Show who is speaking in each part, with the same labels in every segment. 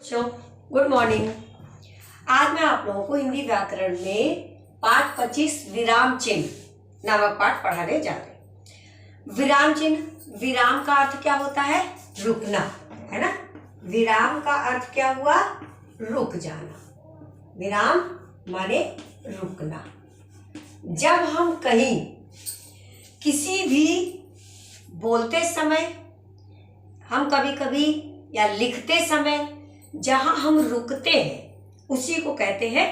Speaker 1: So good morning. आज मैं आप लोगों को हिंदी व्याकरण में पाठ 25 विराम चिन्ह नामक पाठ पढ़ाने जा रहे हैं। विराम चिन्ह, विराम का अर्थ क्या होता है? रुकना, है ना। विराम का अर्थ क्या हुआ? रुक जाना। विराम माने रुकना। जब हम कहीं किसी भी बोलते समय, हम कभी कभी या लिखते समय जहां हम रुकते हैं उसी को कहते हैं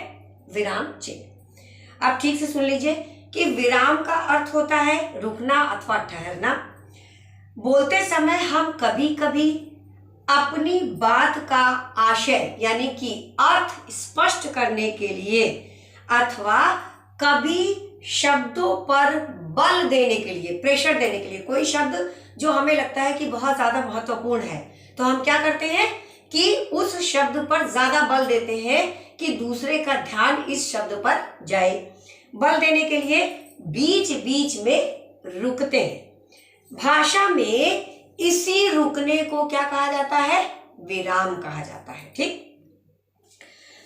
Speaker 1: विराम चिन्ह। आप ठीक से सुन लीजिए कि विराम का अर्थ होता है रुकना अथवा ठहरना। बोलते समय हम कभी कभी अपनी बात का आशय यानी कि अर्थ स्पष्ट करने के लिए अथवा कभी शब्दों पर बल देने के लिए, प्रेशर देने के लिए, कोई शब्द जो हमें लगता है कि बहुत ज्यादा महत्वपूर्ण है तो हम क्या करते हैं कि उस शब्द पर ज्यादा बल देते हैं कि दूसरे का ध्यान इस शब्द पर जाए। बल देने के लिए बीच बीच में रुकते हैं। भाषा में इसी रुकने को क्या कहा जाता है? विराम कहा जाता है। ठीक।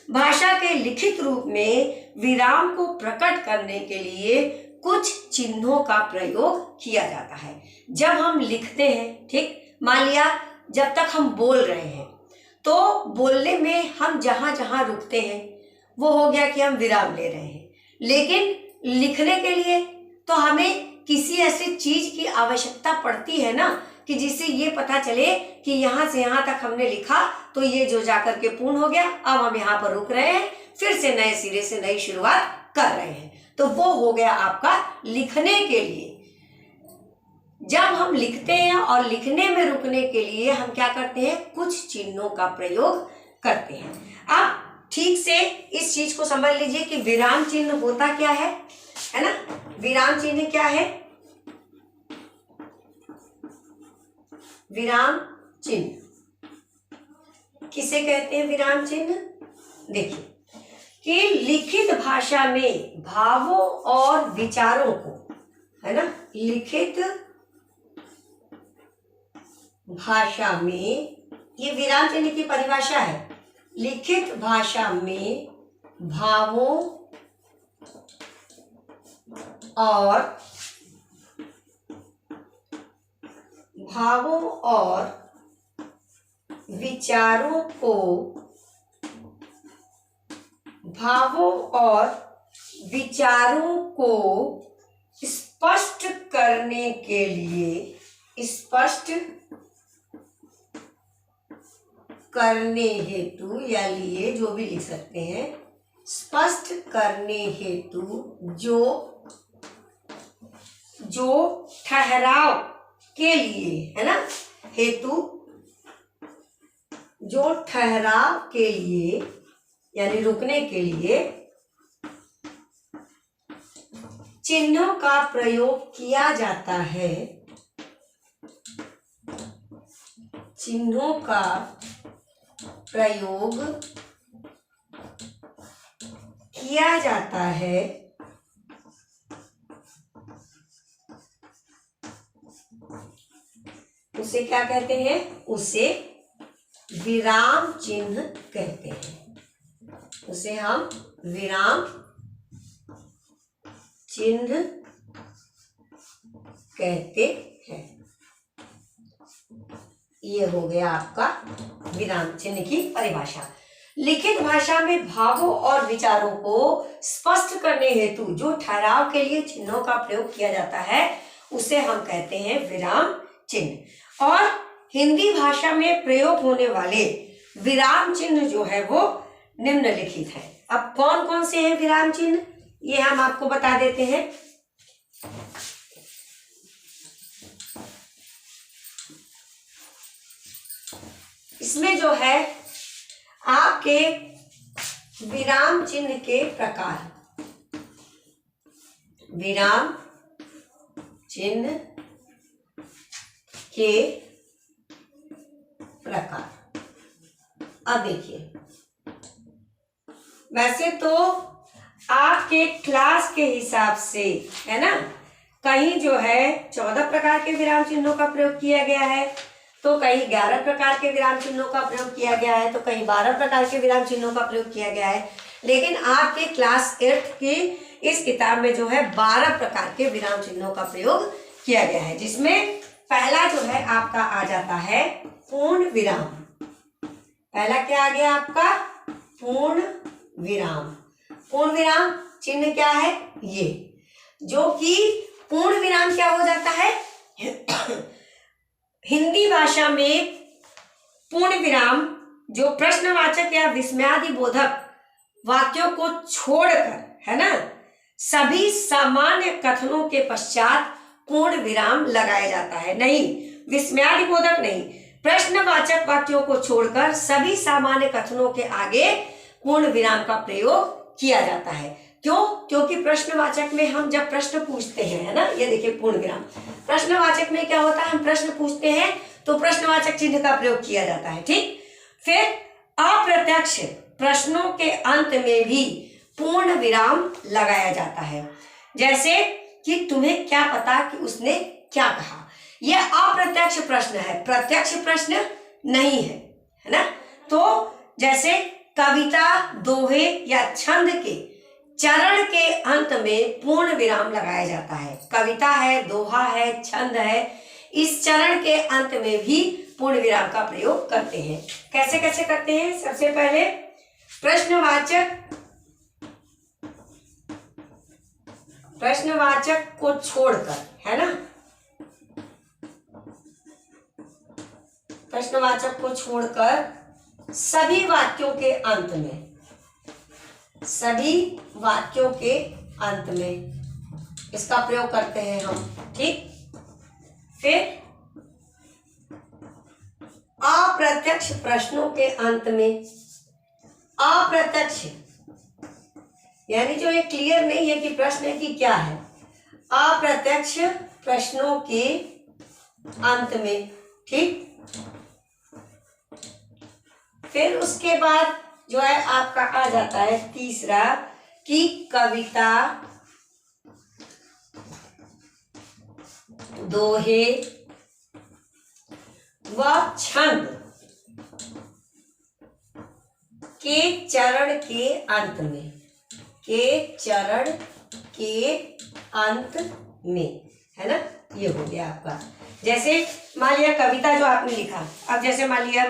Speaker 1: भाषा के लिखित रूप में विराम को प्रकट करने के लिए कुछ चिन्हों का प्रयोग किया जाता है। जब हम लिखते हैं, ठीक, मान लिया जब तक हम बोल रहे हैं तो बोलने में हम जहां जहां रुकते हैं वो हो गया कि हम विराम ले रहे हैं। लेकिन लिखने के लिए तो हमें किसी ऐसी चीज की आवश्यकता पड़ती है ना कि जिससे ये पता चले कि यहां से यहां तक हमने लिखा तो ये जो जाकर के पूर्ण हो गया, अब हम यहाँ पर रुक रहे हैं, फिर से नए सिरे से नई शुरुआत कर रहे हैं। तो वो हो गया आपका लिखने के लिए। जब हम लिखते हैं और लिखने में रुकने के लिए हम क्या करते हैं? कुछ चिन्हों का प्रयोग करते हैं। अब ठीक से इस चीज को समझ लीजिए कि विराम चिन्ह होता क्या है ना। विराम चिन्ह क्या है? विराम चिन्ह किसे कहते हैं? विराम चिन्ह देखिए कि लिखित भाषा में भावों और विचारों को, है ना, लिखित भाषा में, ये विराम चिन्ह की परिभाषा है। लिखित भाषा में भावों और विचारों को स्पष्ट करने के लिए, स्पष्ट करने हेतु या लिए, जो भी लिख सकते हैं, स्पष्ट करने हेतु जो ठहराव के लिए, है ना, हेतु जो ठहराव के लिए यानी रुकने के लिए चिन्हों का प्रयोग किया जाता है। चिन्हों का प्रयोग किया जाता है उसे क्या कहते हैं? उसे विराम चिन्ह कहते हैं। उसे हम विराम चिन्ह कहते हैं। ये हो गया आपका विराम चिन्ह की परिभाषा। लिखित भाषा में भावों और विचारों को स्पष्ट करने हेतु जो ठहराव के लिए चिन्हों का प्रयोग किया जाता है उसे हम कहते हैं विराम चिन्ह। और हिंदी भाषा में प्रयोग होने वाले विराम चिन्ह जो है वो निम्नलिखित है। अब कौन कौन से हैं विराम चिन्ह, ये हम आपको बता देते हैं। इसमें जो है आपके विराम चिन्ह के प्रकार, विराम चिन्ह के प्रकार। अब देखिए, वैसे तो आपके क्लास के हिसाब से, है ना, कहीं जो है 14 प्रकार के विराम चिन्हों का प्रयोग किया गया है, तो कहीं 11 प्रकार के विराम चिन्हों का प्रयोग किया गया है, तो कहीं 12 प्रकार के विराम चिन्हों का प्रयोग किया गया है। लेकिन आपके क्लास 8 की इस किताब में जो है 12 प्रकार के विराम चिन्हों का प्रयोग किया गया है, जिसमें पहला जो है आपका आ जाता है पूर्ण विराम। पहला क्या आ गया आपका? पूर्ण विराम। पूर्ण विराम चिन्ह क्या है? ये जो कि पूर्ण विराम क्या हो जाता है? हिंदी भाषा में पूर्ण विराम जो प्रश्नवाचक या विस्मयादिबोधक वाक्यों को छोड़कर, है ना, सभी सामान्य कथनों के पश्चात पूर्ण विराम लगाया जाता है। नहीं, विस्मयादिबोधक नहीं, प्रश्नवाचक वाक्यों को छोड़कर सभी सामान्य कथनों के आगे पूर्ण विराम का प्रयोग किया जाता है। क्यों? क्योंकि प्रश्नवाचक में हम जब प्रश्न पूछते हैं, है ना, ये देखिए पूर्ण विराम, प्रश्नवाचक में क्या होता है, हम प्रश्न पूछते हैं तो प्रश्नवाचक चिन्ह का प्रयोग किया जाता है। ठीक, फिर अप्रत्यक्ष प्रश्नों के अंत में भी पूर्ण विराम लगाया जाता है। जैसे कि तुम्हें क्या पता कि उसने क्या कहा, यह अप्रत्यक्ष प्रश्न है, प्रत्यक्ष प्रश्न नहीं है, है ना। तो जैसे कविता, दोहे या छंद के चरण के अंत में पूर्ण विराम लगाया जाता है। कविता है, दोहा है, छंद है, इस चरण के अंत में भी पूर्ण विराम का प्रयोग करते हैं। कैसे कैसे करते हैं? सबसे पहले प्रश्नवाचक को छोड़कर, है ना, प्रश्नवाचक को छोड़कर सभी वाक्यों के अंत में, सभी वाक्यों के अंत में इसका प्रयोग करते हैं हम। ठीक, फिर अप्रत्यक्ष प्रश्नों के अंत में, अप्रत्यक्ष यानी जो ये क्लियर नहीं है कि प्रश्न है कि क्या है, अप्रत्यक्ष प्रश्नों के अंत में। ठीक, फिर उसके बाद जो है आपका आ जाता है तीसरा कि कविता, दोहे व छंद के चरण के अंत में, के चरण के अंत में, है ना, ये हो गया आपका। जैसे मान लिया कविता जो आपने लिखा, अब जैसे मान लिया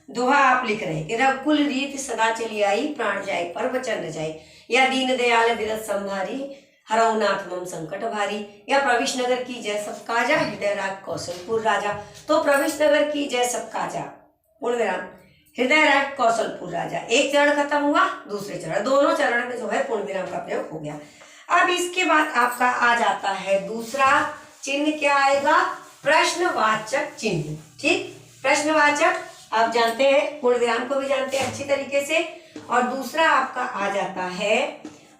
Speaker 1: दोहा आप लिख रहे हैं कि रघुकुल रीत सदा चली आई, प्राण जाए पर वचन न जाए, या दीन दयाल विरत संभारी, हरौ नाथ मम संकट भारी, या प्रविश नगर की जय सब काजा, हृदय राग कौशलपुर राजा। तो प्रविश नगर की जय सब काजा, पूर्ण विराम, हृदय राग कौशलपुर राजा, एक चरण खत्म हुआ, दूसरे चरण, दोनों चरण में जो है पूर्ण विराम का प्रयोग हो गया। अब इसके बाद आपका आ जाता है दूसरा चिन्ह, क्या आएगा? प्रश्नवाचक चिन्ह। ठीक, प्रश्नवाचक आप जानते हैं, पूर्ण विराम को भी जानते हैं अच्छी तरीके से। और दूसरा आपका आ जाता है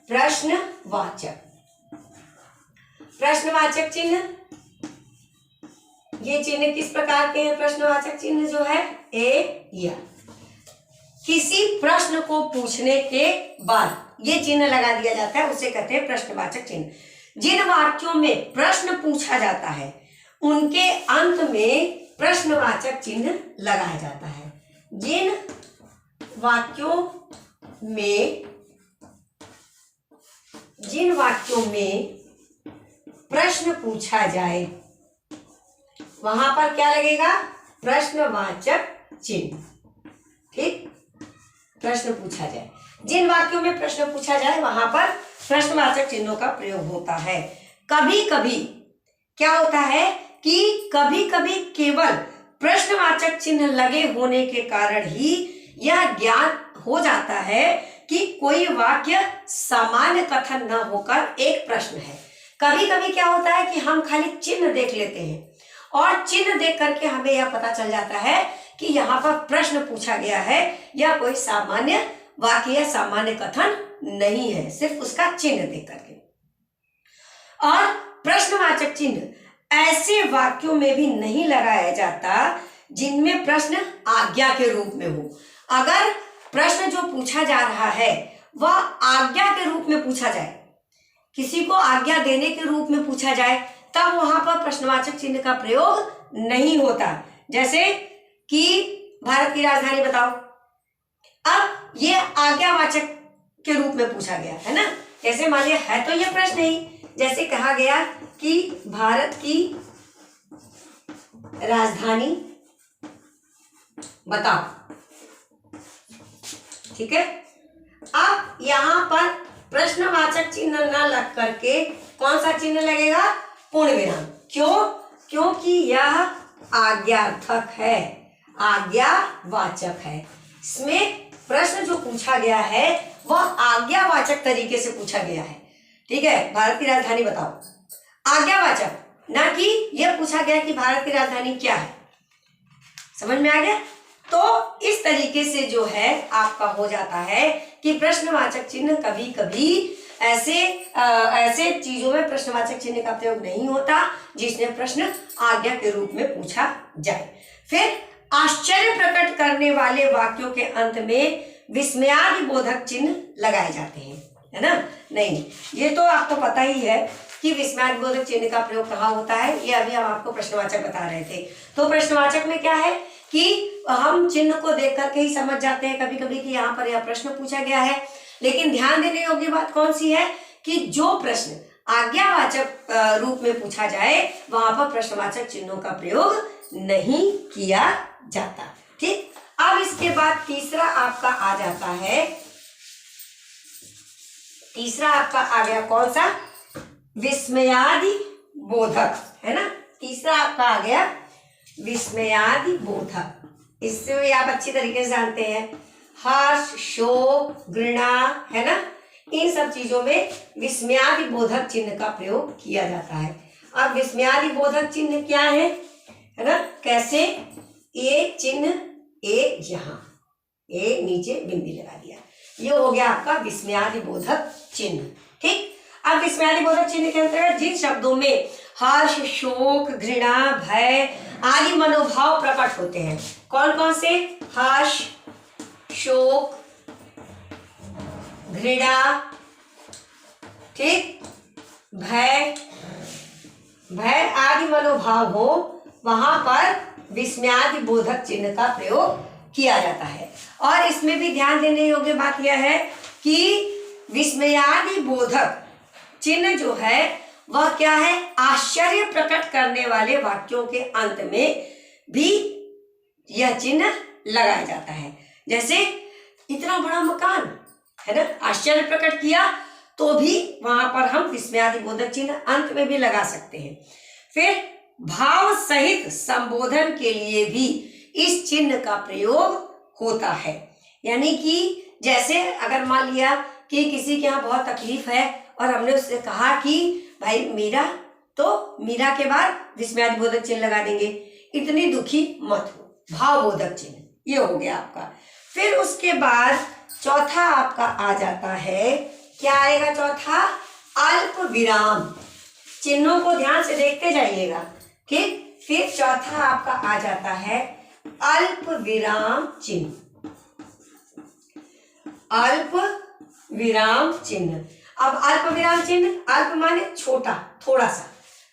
Speaker 1: प्रश्नवाचक। प्रश्नवाचक चिन्ह, ये चिन्ह किस प्रकार के हैं? प्रश्नवाचक चिन्ह जो है ए या, किसी प्रश्न को पूछने के बाद ये चिन्ह लगा दिया जाता है, उसे कहते हैं प्रश्नवाचक चिन्ह। जिन वाक्यों में प्रश्न पूछा जाता है उनके अंत में प्रश्नवाचक चिन्ह लगाया जाता है। जिन वाक्यों में प्रश्न पूछा जाए वहां पर क्या लगेगा? प्रश्नवाचक चिन्ह। ठीक, प्रश्न पूछा जाए, जिन वाक्यों में प्रश्न पूछा जाए वहां पर प्रश्नवाचक चिन्हों का प्रयोग होता है। कभी कभी क्या होता है कि कभी कभी केवल प्रश्नवाचक चिन्ह लगे होने के कारण ही यह ज्ञात हो जाता है कि कोई वाक्य सामान्य कथन न होकर एक प्रश्न है। कभी कभी क्या होता है कि हम खाली चिन्ह देख लेते हैं और चिन्ह देख करके हमें यह पता चल जाता है कि यहाँ पर प्रश्न पूछा गया है या कोई सामान्य वाक्य या सामान्य कथन नहीं है, सिर्फ उसका चिन्ह देख करके। और प्रश्नवाचक चिन्ह ऐसे वाक्यों में भी नहीं लगाया जाता जिनमें प्रश्न आज्ञा के रूप में हो। अगर प्रश्न जो पूछा जा रहा है वह आज्ञा के रूप में पूछा जाए, किसी को आज्ञा देने के रूप में पूछा जाए, तब वहां पर प्रश्नवाचक चिन्ह का प्रयोग नहीं होता। जैसे कि भारत की राजधानी बताओ। अब ये आज्ञावाचक के रूप में पूछा गया है ना, जैसे मान लिया है तो ये प्रश्न ही, जैसे कहा गया कि भारत की राजधानी बताओ, ठीक है। अब यहां पर प्रश्नवाचक चिन्ह न लग करके कौन सा चिन्ह लगेगा, पूर्ण विराम। क्यों, क्योंकि यह आज्ञार्थक है, आज्ञावाचक है। इसमें प्रश्न जो पूछा गया है वह आज्ञावाचक तरीके से पूछा गया है, ठीक है। भारत की राजधानी बताओ, आज्ञावाचक, ना कि यह पूछा गया कि भारत की राजधानी क्या है। समझ में आ गया। तो इस तरीके से जो है आपका हो जाता है कि प्रश्नवाचक चिन्ह कभी कभी ऐसे चीजों में प्रश्नवाचक चिन्ह का प्रयोग नहीं होता जिसमें प्रश्न आज्ञा के रूप में पूछा जाए। फिर आश्चर्य प्रकट करने वाले वाक्यों के अंत में विस्मयादि बोधक चिन्ह लगाए जाते हैं, है ना। नहीं, ये तो आपको पता ही है कि विस्मयादि बोधक चिन्ह का प्रयोग कहाँ होता है, ये अभी हम आपको प्रश्नवाचक बता रहे थे। तो प्रश्नवाचक में क्या है कि हम चिन्ह को देख करके ही समझ जाते हैं कभी कभी कि यहाँ पर यह प्रश्न पूछा गया है, लेकिन ध्यान देने योग्य बात कौन सी है कि जो प्रश्न आज्ञावाचक रूप में पूछा जाए वहां पर प्रश्नवाचक चिन्हों का प्रयोग नहीं किया जाता, ठीक। अब इसके बाद तीसरा आपका आ जाता है, तीसरा आपका आ गया कौन सा, विस्मयादि बोधक, है ना। तीसरा आपका आ गया विस्मयादि बोधक। इससे भी आप अच्छी तरीके से जानते हैं, हर्ष, शोक, घृणा, है ना, इन सब चीजों में विस्मयादि बोधक चिन्ह का प्रयोग किया जाता है। अब विस्मयादि बोधक चिन्ह क्या है ना, कैसे, ये चिन्ह, ए यहां, ए नीचे बिंदी लगा दिया, ये हो गया आपका विस्मयादि बोधक चिन्ह, ठीक। अब विस्मयादि बोधक चिन्ह के अंतर्गत जिन शब्दों में हर्ष, शोक, घृणा, भय आदि मनोभाव प्रकट होते हैं, कौन कौन से, हर्ष, शोक, घृणा, ठीक, भय आदि मनोभाव हो, वहां पर विस्मयादि बोधक चिन्ह का प्रयोग किया जाता है। और इसमें भी ध्यान देने योग्य बात यह है कि विस्मयादि बोधक चिन्ह जो है वह क्या है, आश्चर्य प्रकट करने वाले वाक्यों के अंत में भी यह चिन्ह लगाया जाता है। जैसे इतना बड़ा मकान, है ना, आश्चर्य प्रकट किया तो भी वहां पर हम विस्मयादि बोधक चिन्ह अंत में भी लगा सकते हैं। फिर भाव सहित संबोधन के लिए भी इस चिन्ह का प्रयोग होता है, यानी कि जैसे अगर मान लिया कि किसी के यहाँ बहुत तकलीफ है और हमने उससे कहा कि भाई मीरा, तो मीरा के बाद विस्मयादि बोधक चिन्ह लगा देंगे, इतनी दुखी मत हो, भाव बोधक चिन्ह, ये हो गया आपका। फिर उसके बाद चौथा आपका आ जाता है, क्या आएगा चौथा, अल्प विराम। चिन्हों को ध्यान से देखते जाइएगा, ठीक। फिर चौथा आपका आ जाता है अल्प विराम चिन्ह, अल्प विराम चिन्ह। अब अल्प विराम चिन्ह, अल्प माने छोटा, थोड़ा सा,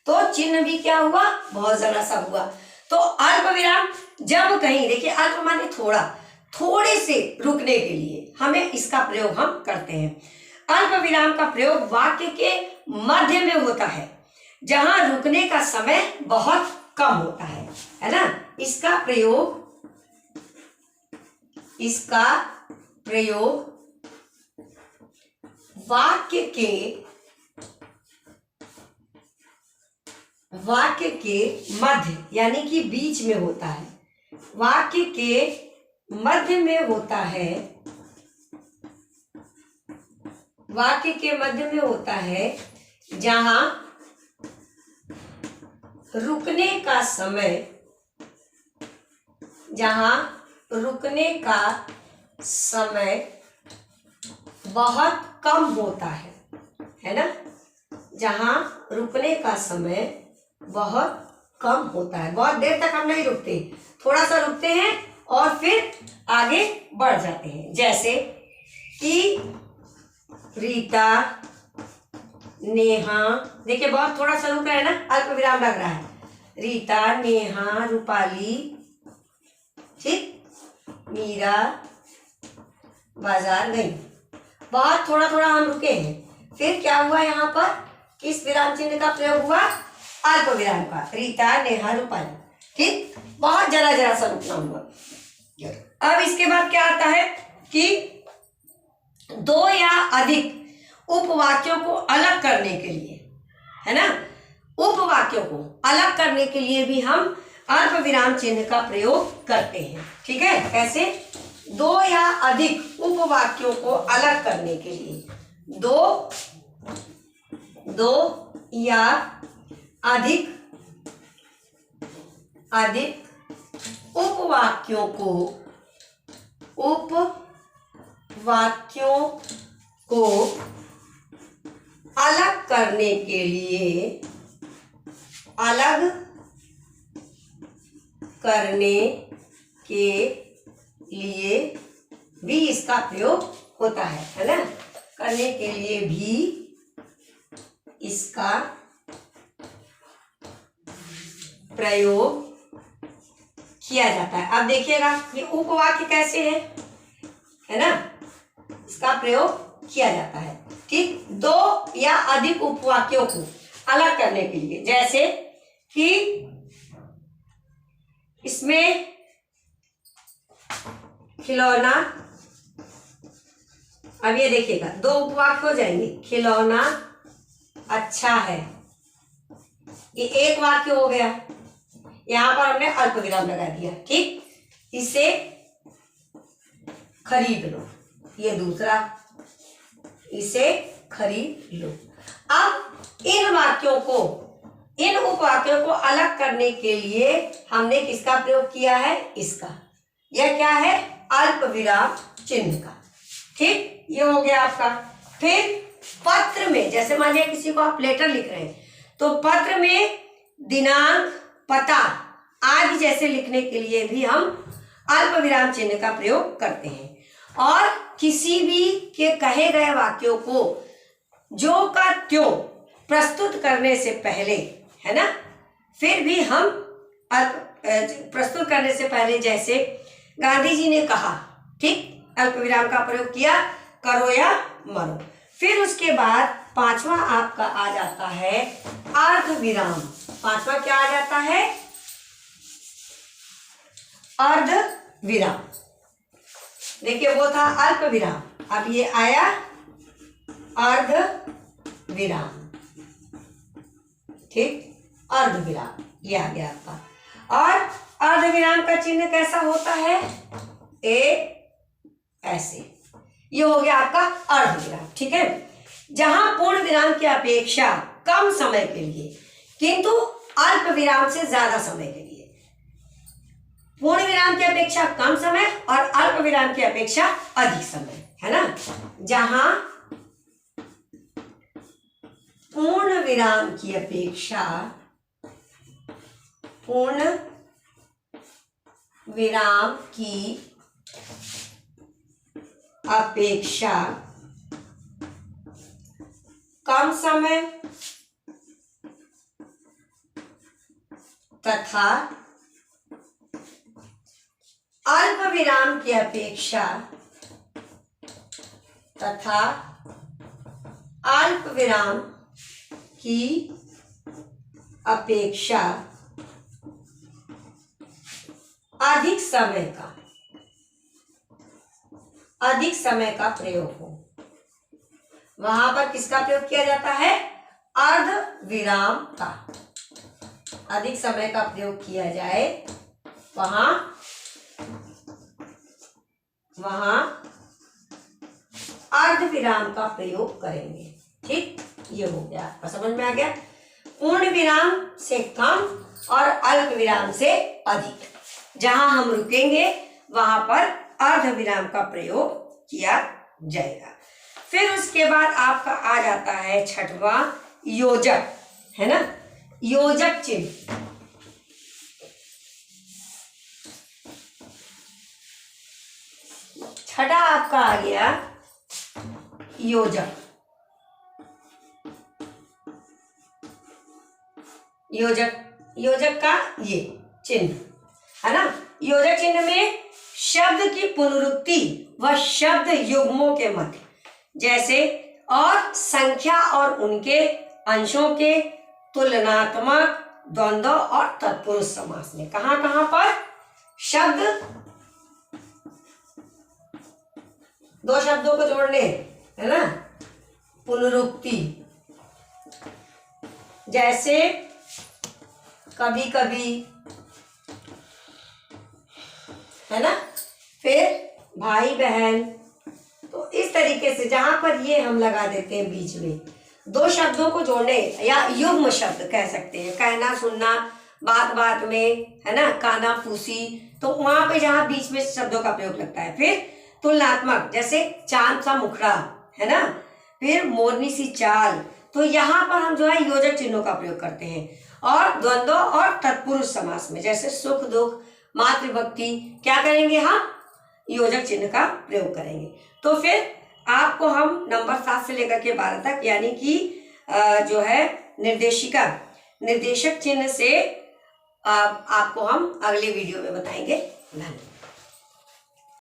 Speaker 1: तो चिन्ह भी क्या हुआ, बहुत जरा सा हुआ। तो अल्प विराम जब कहीं, देखिए अल्प माने थोड़ा, थोड़े से रुकने के लिए हमें इसका प्रयोग हम करते हैं। अल्प विराम का प्रयोग वाक्य के मध्य में होता है जहां रुकने का समय बहुत कम होता है ना। इसका प्रयोग वाक्य के मध्य यानी कि बीच में होता है, वाक्य के मध्य में होता है, वाक्य के मध्य में होता है जहां रुकने का समय, जहां रुकने का समय बहुत कम होता है ना, जहां रुकने का समय बहुत कम होता है, बहुत देर तक हम नहीं रुकते, थोड़ा सा रुकते हैं और फिर आगे बढ़ जाते हैं। जैसे कि रीता, नेहा, देखिए बहुत थोड़ा सा रुक रहा है ना, अल्प विराम लग रहा है, रीता, नेहा, रूपाली, ठीक, मीरा बाजार गई। बहुत थोड़ा थोड़ा हम रुके हैं। फिर क्या हुआ यहाँ पर, किस विराम चिन्ह का प्रयोग हुआ, अल्प विराम का। रीता, नेहा, रूपाली, ठीक, बहुत जरा जरा सा रुकना हुआ। अब इसके बाद क्या आता है कि दो या अधिक उपवाक्यों को अलग करने के लिए, है ना, उपवाक्यों को अलग करने के लिए भी हम अल्प विराम चिन्ह का प्रयोग करते हैं। ठीक है, कैसे, दो या अधिक उपवाक्यों को अलग करने के लिए, दो या अधिक उपवाक्यों को अलग करने के लिए भी इसका प्रयोग होता है ना, करने के लिए भी इसका प्रयोग किया जाता है। अब देखिएगा ये उपवाक्य कैसे है ना, इसका प्रयोग किया जाता है। ठीक, दो या अधिक उपवाक्यों को अलग करने के लिए, जैसे कि इसमें खिलौना, अब ये देखिएगा दो उपवाक्य हो जाएंगे, खिलौना अच्छा है, ये एक वाक्य हो गया, यहां पर हमने अल्प विराम लगा दिया। ठीक, इसे खरीद लो, ये दूसरा, इसे खरीद लो। अब इन उपवाक्यों को अलग करने के लिए हमने किसका प्रयोग किया है, इसका, यह क्या है, अल्प विराम चिन्ह का। ठीक, ये हो गया आपका। फिर पत्र में, जैसे मान लिया किसी को आप लेटर लिख रहे हैं, तो पत्र में दिनांक, पता आदि जैसे लिखने के लिए भी हम अल्प विराम चिन्ह का प्रयोग करते हैं। और किसी भी के कहे गए वाक्यों को जो का त्यों प्रस्तुत करने से पहले, है ना, फिर भी हम प्रस्तुत करने से पहले, जैसे गांधी जी ने कहा, ठीक, अल्प विराम का प्रयोग किया, करो या मरो। फिर उसके बाद पांचवा आपका आ जाता है अर्ध विराम। पांचवा क्या आ जाता है, अर्ध विराम। देखिए वो था अल्प विराम, अब ये आया अर्ध विराम। ठीक, अर्ध विराम ये आ गया आपका। और अर्ध विराम का चिन्ह कैसा होता है, ऐसे, ये हो गया आपका अर्ध विराम। ठीक है, जहां पूर्ण विराम की अपेक्षा कम समय के लिए, किंतु अल्प विराम से ज्यादा समय के लिए, पूर्ण विराम की अपेक्षा कम समय और अल्प विराम की अपेक्षा अधिक समय, है ना, जहां पूर्ण विराम की अपेक्षा कम समय तथा अल्प विराम की अपेक्षा अधिक समय का प्रयोग हो, वहां पर किसका प्रयोग किया जाता है, अर्ध विराम का। अधिक समय का प्रयोग किया जाए वहां अर्ध विराम का प्रयोग करेंगे। ठीक, ये हो गया, आपका समझ में आ गया। पूर्ण विराम से कम और अल्प विराम से अधिक, जहां हम रुकेंगे वहां पर अर्ध विराम का प्रयोग किया जाएगा। फिर उसके बाद आपका आ जाता है छठवां योजक, है ना, योजक चिन्ह। छठा आपका आ गया योजक। योजक का ये चिन्ह, है ना, योजक चिन्ह में शब्द की पुनरुक्ति व शब्द युग्मों के मध्य, जैसे और संख्या और उनके अंशों के तुलनात्मक, द्वंद्व और तत्पुरुष समास में। कहां कहां पर? शब्द, दो शब्दों को जोड़ने, है ना, पुनरुक्ति, जैसे कभी कभी, है ना, फिर भाई बहन। तो इस तरीके से जहां पर ये हम लगा देते हैं बीच में, दो शब्दों को जोड़ने या युग्म शब्द कह सकते हैं, कहना सुनना, बात बात में, है ना, काना फूसी, तो वहां पे जहां बीच में शब्दों का प्रयोग लगता है। फिर तुलनात्मक, जैसे चांद सा मुखड़ा, है ना, फिर मोरनी सी चाल, तो यहाँ पर हम जो है योजक चिन्हों का प्रयोग करते हैं। और द्वंद्व और तत्पुरुष समास में, जैसे सुख दुख, मातृभक्ति, क्या करेंगे हम? योजक चिन्ह का प्रयोग करेंगे। तो फिर आपको हम नंबर 7 से लेकर के 12 तक, यानी कि जो है निर्देशिका, निर्देशक चिन्ह से आपको हम अगले वीडियो में बताएंगे। धन्यवाद।